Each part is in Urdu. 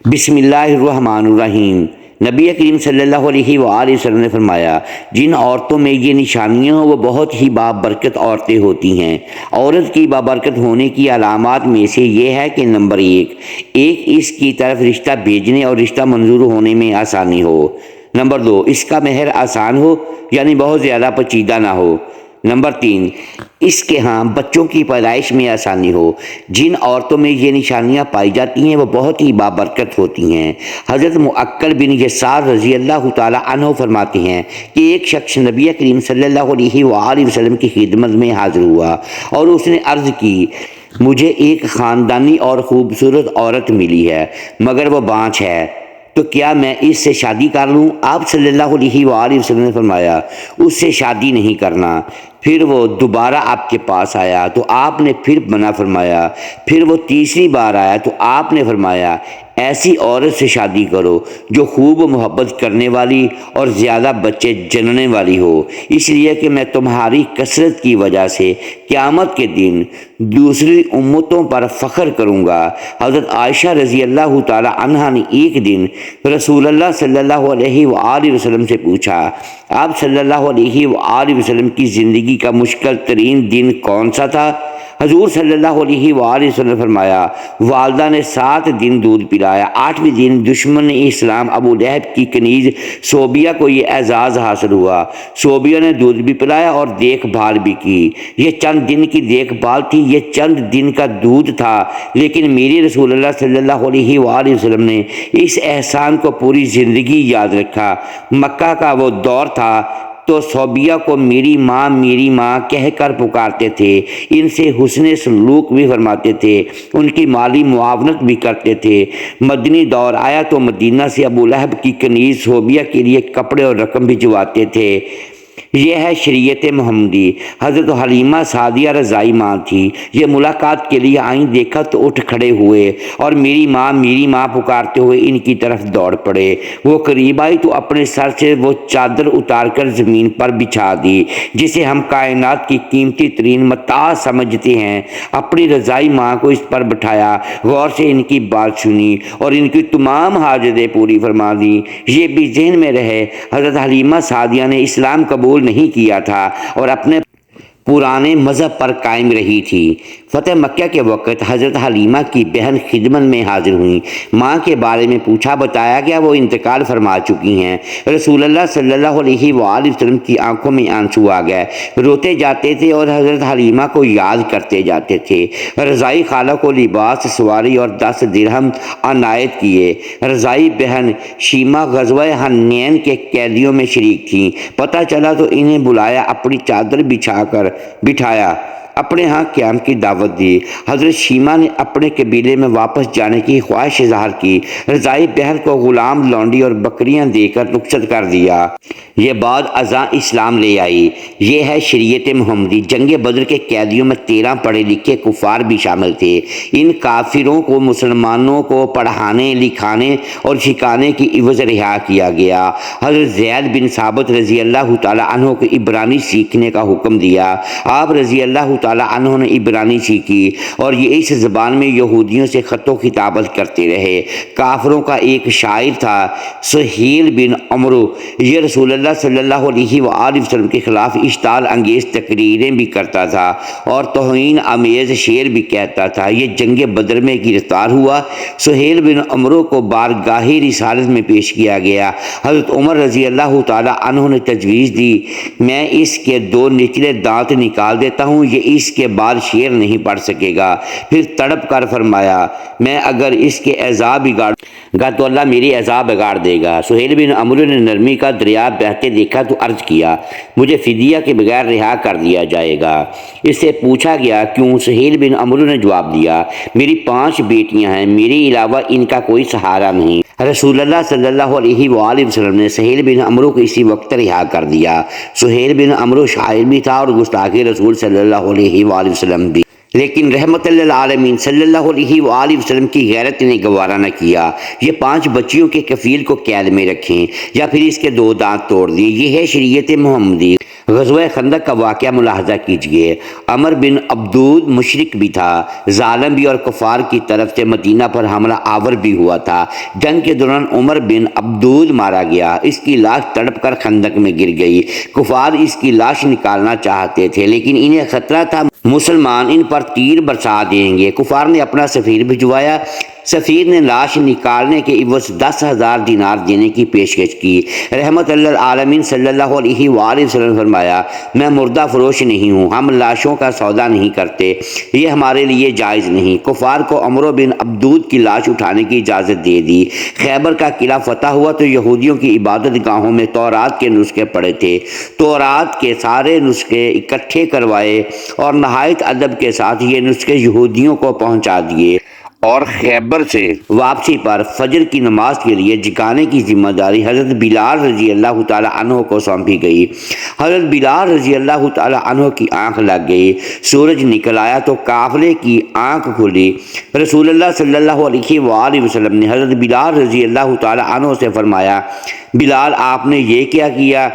بسم اللہ الرحمن الرحیم۔ نبی کریم صلی اللہ علیہ وآلہ وسلم نے فرمایا، جن عورتوں میں یہ نشانیاں ہوں وہ بہت ہی بابرکت عورتیں ہوتی ہیں۔ عورت کی بابرکت ہونے کی علامات میں سے یہ ہے کہ نمبر ایک اس کی طرف رشتہ بھیجنے اور رشتہ منظور ہونے میں آسانی ہو۔ نمبر دو، اس کا مہر آسان ہو، یعنی بہت زیادہ پیچیدہ نہ ہو۔ نمبر تین، اس کے ہاں بچوں کی پیدائش میں آسانی ہو۔ جن عورتوں میں یہ نشانیاں پائی جاتی ہیں وہ بہت ہی بابرکت ہوتی ہیں۔ حضرت معقل بن یسار رضی اللہ تعالی عنہ فرماتے ہیں کہ ایک شخص نبی کریم صلی اللہ علیہ وآلہ وسلم کی خدمت میں حاضر ہوا اور اس نے عرض کی، مجھے ایک خاندانی اور خوبصورت عورت ملی ہے مگر وہ بانجھ ہے، تو کیا میں اس سے شادی کر لوں؟ آپ صلی اللہ علیہ وآلہ وسلم نے فرمایا، اس سے شادی نہیں کرنا۔ پھر وہ دوبارہ آپ کے پاس آیا تو آپ نے پھر منع فرمایا۔ پھر وہ تیسری بار آیا تو آپ نے فرمایا، ایسی عورت سے شادی کرو جو خوب محبت کرنے والی اور زیادہ بچے جننے والی ہو، اس لیے کہ میں تمہاری کثرت کی وجہ سے قیامت کے دن دوسری امتوں پر فخر کروں گا۔ حضرت عائشہ رضی اللہ تعالی عنہا نے ایک دن رسول اللہ صلی اللہ علیہ وآلہ وسلم سے پوچھا، آپ صلی اللہ علیہ وآلہ وسلم کی زندگی کا مشکل ترین دن کون سا تھا؟ حضور صلی اللہ علیہ وآلہ وسلم نے فرمایا، والدہ نے 7 دن دودھ پلایا، 8ویں دن دشمن اسلام ابو لہب کی کنیز صوبیہ کو یہ اعزاز حاصل ہوا۔ صوبیہ نے دودھ بھی پلایا اور دیکھ بھال بھی کی۔ یہ چند دن کی دیکھ بھال تھی، یہ چند دن کا دودھ تھا، لیکن میری رسول اللہ صلی اللہ علیہ وآلہ وسلم نے اس احسان کو پوری زندگی یاد رکھا۔ مکہ کا وہ دور تھا تو صوبیہ کو میری ماں کہہ کر پکارتے تھے، ان سے حسن سلوک بھی فرماتے تھے، ان کی مالی معاونت بھی کرتے تھے۔ مدنی دور آیا تو مدینہ سے ابو لہب کی کنیز صوبیہ کے لیے کپڑے اور رقم بھجواتے تھے۔ یہ ہے شریعت محمدی۔ حضرت حلیمہ سعدیہ رضائی ماں تھی، یہ ملاقات کے لیے آئیں، دیکھا تو اٹھ کھڑے ہوئے اور میری ماں پکارتے ہوئے ان کی طرف دوڑ پڑے۔ وہ قریب آئی تو اپنے سر سے وہ چادر اتار کر زمین پر بچھا دی جسے ہم کائنات کی قیمتی ترین متاع سمجھتے ہیں۔ اپنی رضائی ماں کو اس پر بٹھایا، غور سے ان کی بات سنی اور ان کی تمام حاجتیں پوری فرما دیں۔ یہ بھی ذہن میں رہے، حضرت حلیمہ سعدیہ نے اسلام قبول نہیں کیا تھا اور اپنے پرانے مذہب پر قائم رہی تھی۔ فتح مکہ کے وقت حضرت حلیمہ کی بہن خدمت میں حاضر ہوئیں۔ ماں کے بارے میں پوچھا، بتایا گیا وہ انتقال فرما چکی ہیں۔ رسول اللہ صلی اللہ علیہ وآلہ وسلم کی آنکھوں میں آنسو آ گئے، روتے جاتے تھے اور حضرت حلیمہ کو یاد کرتے جاتے تھے۔ رضائی خالہ کو لباس، سواری اور 10 درہم عنایت کیے۔ رضائی بہن شیمہ غزوہ حنین کے قیدیوں میں شریک تھیں۔ پتہ چلا تو انہیں بلایا، اپنی چادر بٹھایا، اپنے ہاں قیام کی دعوت دی۔ حضرت شیمہ نے اپنے قبیلے میں واپس جانے کی خواہش اظہار کی۔ رضائی بہن کو غلام، لونڈی اور بکریاں دے کر رخصت کر دیا۔ یہ بعد ازاں اسلام لے آئی۔ یہ ہے شریعت محمدی۔ جنگ بدر کے قیدیوں میں 13 پڑھے لکھے کفار بھی شامل تھے۔ ان کافروں کو مسلمانوں کو پڑھانے، لکھانے اور سکھانے کی عوض رہا کیا گیا۔ حضرت زید بن ثابت رضی اللہ تعالی عنہ کو عبرانی سیکھنے کا حکم دیا۔ آپ رضی اللہ تعالی عنہ نے عبرانی سیکھی اور یہ اس زبان میں یہودیوں سے خط و خطابت کرتے رہے۔ کافروں کا ایک شاعر تھا، سہیل بن عمرو، یہ رسول اللہ صلی اللہ علیہ وآلہ وسلم کے خلاف اشتعال انگیز تقریریں بھی کرتا تھا اور توہین آمیز شعر بھی کہتا تھا۔ یہ جنگ بدر میں گرفتار ہوا۔ سہیل بن عمرو کو بارگاہ رسالت میں پیش کیا گیا۔ حضرت عمر رضی اللہ تعالی عنہ نے تجویز دی، میں اس کے 2 نچلے دانت نکال دیتا ہوں، یہ اس کے بعد شعر نہیں پڑھ سکے گا۔ پھر تڑپ کر فرمایا، میں اگر اس کے اعضاء بگاڑوں گا تو اللہ میری اعضاء بگاڑ دے گا۔ سہیل بن عمرو نے نرمی کا دریا بہتے دیکھا تو عرض کیا، مجھے فدیہ کے بغیر رہا کر دیا جائے گا۔ اس سے پوچھا گیا، کیوں؟ سہیل بن عمرو نے جواب دیا، میری 5 بیٹیاں ہیں، میرے علاوہ ان کا کوئی سہارا نہیں۔ رسول اللہ صلی اللہ علیہ وآلہ وسلم نے سہیل بن عمرو کو اسی وقت رہا کر دیا۔ سہیل بن عمرو شاعر بھی تھا اور گستاخ رسول صلی اللہ علیہ وآلہ وسلم بھی۔ لیکن رحمت للعالمین صلی اللہ علیہ وآلہ وسلم کی غیرت نے گوارا نہ کیا۔ یہ 5 بچیوں کے کفیل کو قید میں رکھیں یا پھر اس کے 2 دانت توڑ دیے۔ یہ ہے شریعت محمدی۔ غزوہ خندق کا واقعہ ملاحظہ کیجئے۔ عمر بن عبدود مشرک بھی تھا، ظالم بھی، اور کفار کی طرف سے مدینہ پر حملہ آور بھی ہوا تھا۔ جنگ کے دوران عمر بن عبدود مارا گیا، اس کی لاش تڑپ کر خندق میں گر گئی۔ کفار اس کی لاش نکالنا چاہتے تھے لیکن انہیں خطرہ تھا مسلمان ان پر تیر برسا دیں گے۔ کفار نے اپنا سفیر بھجوایا۔ سفیر نے لاش نکالنے کے عوض 10,000 دینار دینے کی پیشکش کی۔ رحمت للعالمین صلی اللہ علیہ وآلہ وسلم نے فرمایا، میں مردہ فروش نہیں ہوں، ہم لاشوں کا سودا نہیں کرتے، یہ ہمارے لیے جائز نہیں۔ کفار کو عمرو بن عبدود کی لاش اٹھانے کی اجازت دے دی۔ خیبر کا قلعہ فتح ہوا تو یہودیوں کی عبادت گاہوں میں تورات کے نسخے پڑے تھے۔ تورات کے سارے نسخے اکٹھے کروائے اور نہایت ادب کے ساتھ یہ نسخے یہودیوں کو پہنچا دیے، اور خیبر سے واپسی پر فجر کی نماز کے لیے جگانے کی ذمہ داری حضرت بلال رضی اللہ تعالی عنہ کو سونپی گئی۔ حضرت بلال رضی اللہ تعالی عنہ کی آنکھ لگ گئی، سورج نکل آیا تو قافلے کی آنکھ کھلی۔ رسول اللہ صلی اللہ علیہ وآلہ وسلم نے حضرت بلال رضی اللہ تعالی عنہ سے فرمایا، بلال آپ نے یہ کیا کیا؟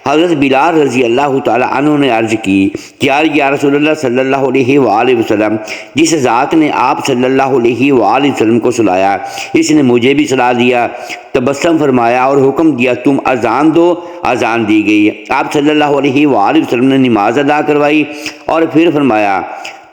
حضرت بلال رضی اللہ تعالی عنہ نے عرض کی کہ یا رسول اللہ صلی اللہ علیہ وآلہ وسلم، جس ذات نے آپ صلی اللہ علیہ وآلہ وسلم کو سلایا اس نے مجھے بھی سلا دیا۔ تبسم فرمایا اور حکم دیا، تم اذان دو۔ اذان دی گئی۔ آپ صلی اللہ علیہ وآلہ وسلم نے نماز ادا کروائی اور پھر فرمایا،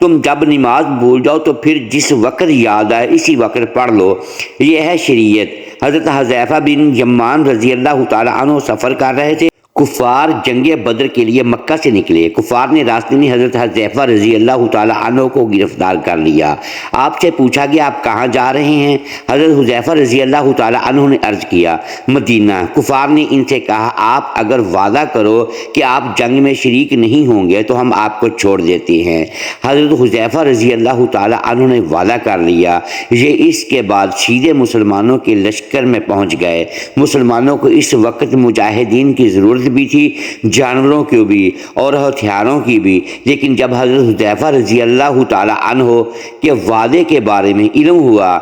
تم جب نماز بھول جاؤ تو پھر جس وقت یاد آئے اسی وقت پڑھ لو، یہ ہے شریعت۔ حضرت حذیفہ بن یمان رضی اللہ تعالی عنہ سفر کر رہے تھے۔ کفار جنگ بدر کے لیے مکہ سے نکلے۔ کفار نے راستے میں حضرت حذیفہ رضی اللہ تعالی عنہ کو گرفتار کر لیا۔ آپ سے پوچھا گیا، آپ کہاں جا رہے ہیں؟ حضرت حذیفہ رضی اللہ تعالی عنہ نے عرض کیا، مدینہ۔ کفار نے ان سے کہا، آپ اگر وعدہ کرو کہ آپ جنگ میں شریک نہیں ہوں گے تو ہم آپ کو چھوڑ دیتے ہیں۔ حضرت حذیفہ رضی اللہ تعالی عنہ نے وعدہ کر لیا۔ یہ اس کے بعد سیدھے مسلمانوں کے لشکر میں پہنچ گئے۔ مسلمانوں کو اس وقت مجاہدین کی ضرورت بھی تھی، جانوروں کی بھی اور ہتھیاروں کی بھی، لیکن جب حضرت حذیفہ رضی اللہ تعالی عنہ کے وعدے کے بارے میں علم ہوا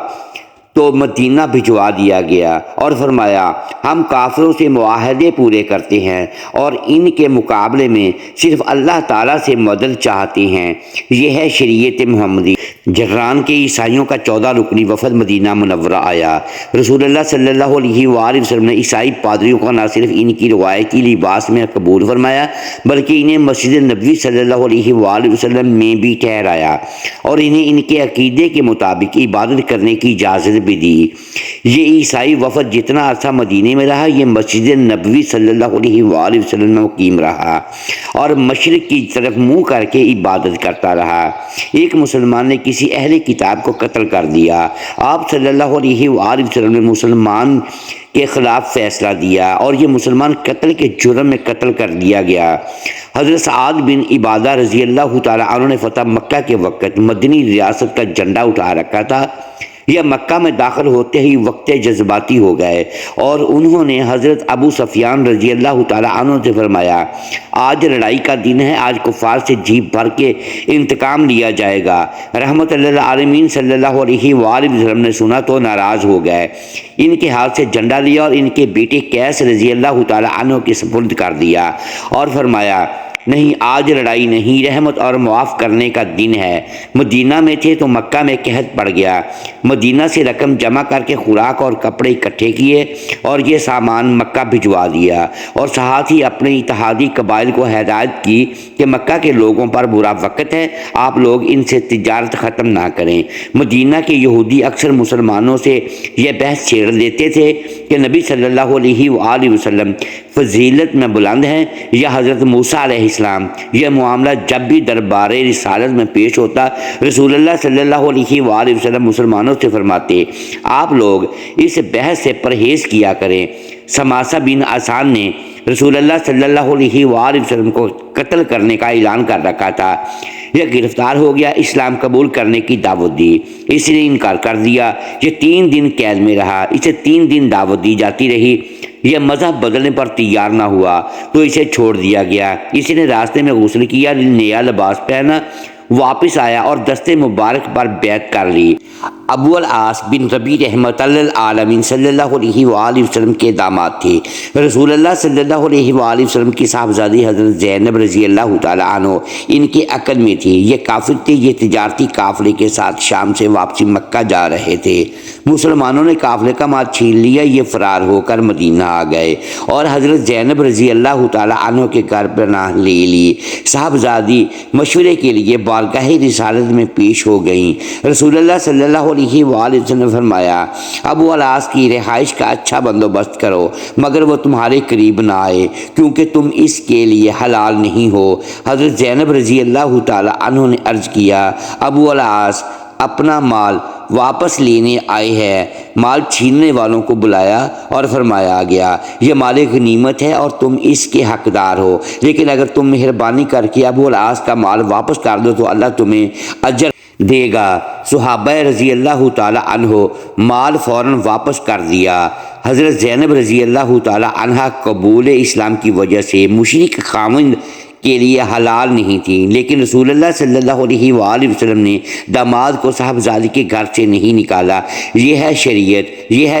تو مدینہ بھجوا دیا گیا اور فرمایا، ہم کافروں سے معاہدے پورے کرتے ہیں اور ان کے مقابلے میں صرف اللہ تعالیٰ سے مدد چاہتے ہیں۔ یہ ہے شریعت محمدی۔ جران کے عیسائیوں کا 14 رکنی وفد مدینہ منورہ آیا۔ رسول اللہ صلی اللہ علیہ وآلہ وسلم نے عیسائی پادریوں کو نہ صرف ان کی روایتی لباس میں قبول فرمایا بلکہ انہیں مسجد نبوی صلی اللہ علیہ وآلہ وسلم میں بھی ٹھہرایا اور انہیں ان کے عقیدے کے مطابق عبادت کرنے کی اجازت بھی دی۔ یہ عیسائی وفد جتنا عرصہ مدینے میں رہا، یہ مسجد نبوی صلی اللہ علیہ وآلہ وسلم میں مقیم رہا اور مشرق کی طرف منہ کر کے عبادت کرتا رہا۔ ایک مسلمان نے کسی اہل کتاب کو قتل کر دیا۔ آپ صلی اللہ علیہ وآلہ وسلم نے مسلمان کے خلاف فیصلہ دیا اور یہ مسلمان قتل کے جرم میں قتل کر دیا گیا۔ حضرت سعد بن عبادہ رضی اللہ تعالی عنہ نے فتح مکہ کے وقت مدنی ریاست کا جھنڈا اٹھا رکھا تھا۔ یہ مکہ میں داخل ہوتے ہی وقت جذباتی ہو گئے اور انہوں نے حضرت ابو سفیان رضی اللہ تعالی عنہ سے فرمایا، آج لڑائی کا دن ہے، آج کفار سے جیب بھر کے انتقام لیا جائے گا۔ رحمت للعالمین صلی اللہ علیہ وآلہ وسلم نے سنا تو ناراض ہو گئے، ان کے ہاتھ سے جھنڈا لیا اور ان کے بیٹے قیس رضی اللہ تعالی عنہ کے سپرد کر دیا اور فرمایا، نہیں، آج لڑائی نہیں، رحمت اور معاف کرنے کا دن ہے۔ مدینہ میں تھے تو مکہ میں قحط پڑ گیا۔ مدینہ سے رقم جمع کر کے خوراک اور کپڑے اکٹھے کیے اور یہ سامان مکہ بھجوا دیا اور ساتھ ہی اپنے اتحادی قبائل کو ہدایت کی کہ مکہ کے لوگوں پر برا وقت ہے، آپ لوگ ان سے تجارت ختم نہ کریں۔ مدینہ کے یہودی اکثر مسلمانوں سے یہ بحث چھیڑ دیتے تھے کہ نبی صلی اللہ علیہ وآلہ وسلم فضیلت میں بلند ہیں یا حضرت موسیٰ علیہ السلام۔ یہ معاملہ جب بھی دربار رسالت میں پیش ہوتا، رسول اللہ صلی اللہ علیہ وآلہ وسلم مسلمانوں سے فرماتے، آپ لوگ اس بحث سے پرہیز کیا کریں۔ سماسہ بن آسان نے رسول اللہ صلی اللہ علیہ وآلہ وسلم کو قتل کرنے کا اعلان کر رکھا تھا۔ یہ گرفتار ہو گیا، اسلام قبول کرنے کی دعوت دی، اس نے انکار کر دیا۔ یہ 3 دن قید میں رہا، اسے 3 دن دعوت دی جاتی رہی۔ یہ مذہب بدلنے پر تیار نہ ہوا تو اسے چھوڑ دیا گیا۔ اس نے راستے میں غسل کیا، نیا لباس پہنا واپس آیا اور دست مبارک پر بیعت کر لی۔ ابو العاص بن ربیع رحمۃ للعالمین صلی اللہ علیہ وآلہ وسلم کے داماد تھے۔ رسول اللہ صلی اللہ علیہ وآلہ وسلم کی صاحبزادی حضرت زینب رضی اللہ تعالیٰ عنہ ان کے عقل میں تھی۔ یہ کافر تھے، یہ تجارتی قافلے کے ساتھ شام سے واپسی مکہ جا رہے تھے۔ مسلمانوں نے قافلے کا مال چھین لیا، یہ فرار ہو کر مدینہ آ گئے اور حضرت زینب رضی اللہ تعالیٰ عنہ کے گھر پناہ لے لی۔ صاحبزادی مشورے کے لیے بارگاہ رسالت میں پیش ہو گئیں۔ رسول اللہ صلی اللہ علیہ وآلہ وسلم نے فرمایا، ابو العاص کی رہائش کا اچھا بندوبست کرو، مگر وہ تمہارے قریب نہ آئے، کیونکہ تم اس کے لیے حلال نہیں ہو۔ حضرت زینب رضی اللہ تعالیٰ عنہ نے عرض کیا، ابو العاص اپنا مال واپس لینے آئے ہیں۔ مال چھیننے والوں کو بلایا اور فرمایا گیا، یہ مال غنیمت ہے اور تم اس کے حقدار ہو، لیکن اگر تم مہربانی کر کے ابو العاص کا مال واپس کر دو تو اللہ تمہیں اجر دے گا۔ صحابہ رضی اللہ تعالیٰ عنہ مال فوراً واپس کر دیا۔ حضرت زینب رضی اللہ تعالیٰ عنہ قبول اسلام کی وجہ سے مشرک خاوند کے لیے حلال نہیں تھی، لیکن رسول اللہ صلی اللہ علیہ وآلہ وسلم نے داماد کو صاحبزادی کے گھر سے نہیں نکالا۔ یہ ہے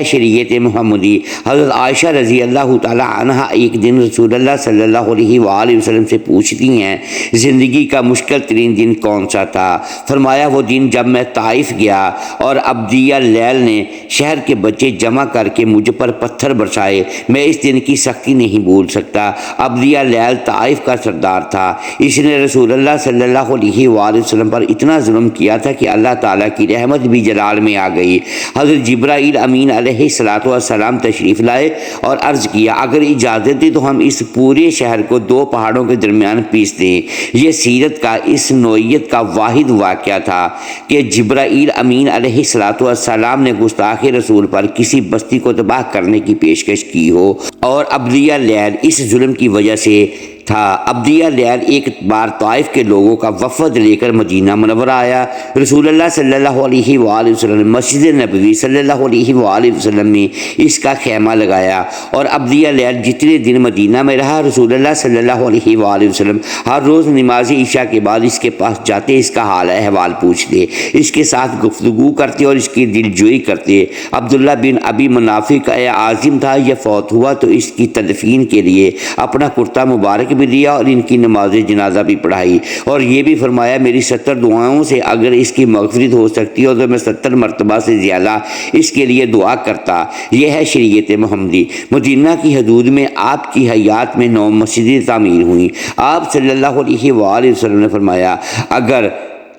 شریعت محمدی۔ حضرت عائشہ رضی اللہ تعالیٰ عنہ ایک دن رسول اللہ صلی اللہ علیہ وآلہ وسلم سے پوچھتی ہیں، زندگی کا مشکل ترین دن کون سا تھا؟ فرمایا، وہ دن جب میں طائف گیا اور عبدیہ لیل نے شہر کے بچے جمع کر کے مجھ پر پتھر برسائے، میں اس دن کی سختی نہیں بھول سکتا۔ عبدیہ لیل طائف کا سردار تھا، اس نے رسول اللہ صلی اللہ علیہ وآلہ وسلم پر اتنا ظلم کیا تھا کہ اللہ تعالیٰ کی رحمت بھی جلال میں آ گئی۔ حضرت جبرائیل امین علیہ السلام تشریف لائے اور عرض کیا، اگر اجازت دے تو ہم اس پورے شہر کو دو پہاڑوں کے درمیان پیس دیں۔ یہ سیرت کا اس نوعیت کا واحد واقعہ تھا کہ جبرائیل امین علیہ السلام نے گستاخ رسول پر کسی بستی کو تباہ کرنے کی پیشکش کی ہو، اور عبدیہ لیل اس ظلم کی وجہ سے تھا۔ عبدیہ لیل ایک بار طائف کے لوگوں کا وفد لے کر مدینہ منورہ آیا۔ رسول اللہ صلی اللہ علیہ وآلہ وسلم نے مسجد نبوی صلی اللہ علیہ وآلہ وسلم میں اس کا خیمہ لگایا، اور عبدیہ لیل جتنے دن مدینہ میں رہا، رسول اللہ صلی اللہ علیہ وآلہ وسلم ہر روز نماز عشاء کے بعد اس کے پاس جاتے، اس کا حال احوال پوچھتے، اس کے ساتھ گفتگو کرتے اور اس کی دلجوئی کرتے۔ عبداللہ بن ابی منافع کا عازم تھا، یہ فوت ہوا تو اس کی تدفین کے لیے اپنا کرتا مبارک بھی دیا اور ان کی نماز جنازہ بھی پڑھائی، اور یہ بھی فرمایا، میری 70 دعاؤں سے اگر اس کی مغفرت ہو سکتی ہو تو میں 70 مرتبہ سے زیادہ اس کے لیے دعا کرتا۔ یہ ہے شریعت محمدی۔ مدینہ کی حدود میں آپ کی حیات میں 9 مسجدیں تعمیر ہوئیں۔ آپ صلی اللہ علیہ وآلہ وسلم نے فرمایا، اگر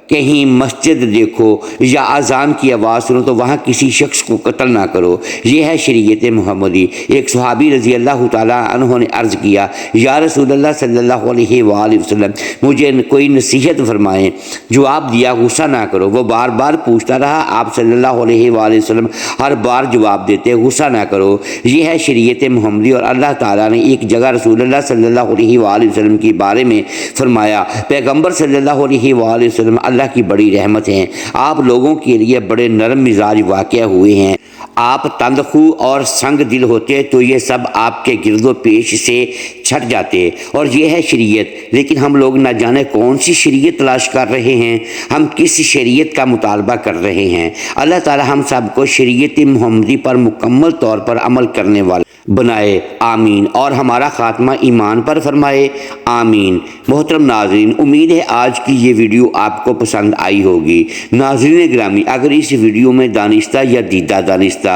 کہیں مسجد دیکھو یا اذان کی آواز سنو تو وہاں کسی شخص کو قتل نہ کرو۔ یہ ہے شریعت محمدی۔ ایک صحابی رضی اللہ تعالیٰ عنہ نے عرض کیا، یا رسول اللہ صلی اللہ علیہ وآلہ وسلم، مجھے کوئی نصیحت فرمائیں۔ جواب دیا، غصہ نہ کرو۔ وہ بار بار پوچھتا رہا، آپ صلی اللہ علیہ وآلہ وسلم ہر بار جواب دیتے، غصہ نہ کرو۔ یہ ہے شریعت محمدی۔ اور اللہ تعالیٰ نے ایک جگہ رسول اللہ صلی اللہ علیہ وآلہ وسلم کے بارے میں فرمایا، پیغمبر صلی اللہ علیہ وآلہ وسلم اللہ کی بڑی رحمت ہیں، آپ لوگوں کے لیے بڑے نرم مزاج واقع ہوئے ہیں۔ آپ تندخو اور سنگ دل ہوتے تو یہ سب آپ کے گرد و پیش سے چھٹ جاتے، اور یہ ہے شریعت۔ لیکن ہم لوگ نہ جانے کون سی شریعت تلاش کر رہے ہیں، ہم کس شریعت کا مطالبہ کر رہے ہیں۔ اللہ تعالی ہم سب کو شریعت محمدی پر مکمل طور پر عمل کرنے والے بنائے، آمین، اور ہمارا خاتمہ ایمان پر فرمائے، آمین۔ محترم ناظرین، امید ہے آج کی یہ ویڈیو آپ کو پسند آئی ہوگی۔ ناظرین گرامی، اگر اس ویڈیو میں دانستہ یا دیدہ دانستہ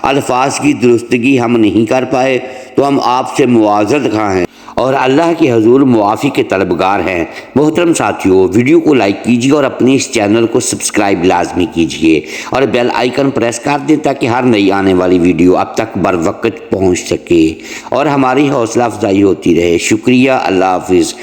الفاظ کی درستگی ہم نہیں کر پائے تو ہم آپ سے معذرت خواہ ہیں اور اللہ کے حضور معافی کے طلبگار ہیں۔ محترم ساتھیوں، ویڈیو کو لائک کیجیے اور اپنے اس چینل کو سبسکرائب لازمی کیجیے اور بیل آئیکن پریس کر دیں تاکہ ہر نئی آنے والی ویڈیو اب تک بر وقت پہنچ سکے اور ہماری حوصلہ افزائی ہوتی رہے۔ شکریہ، اللہ حافظ۔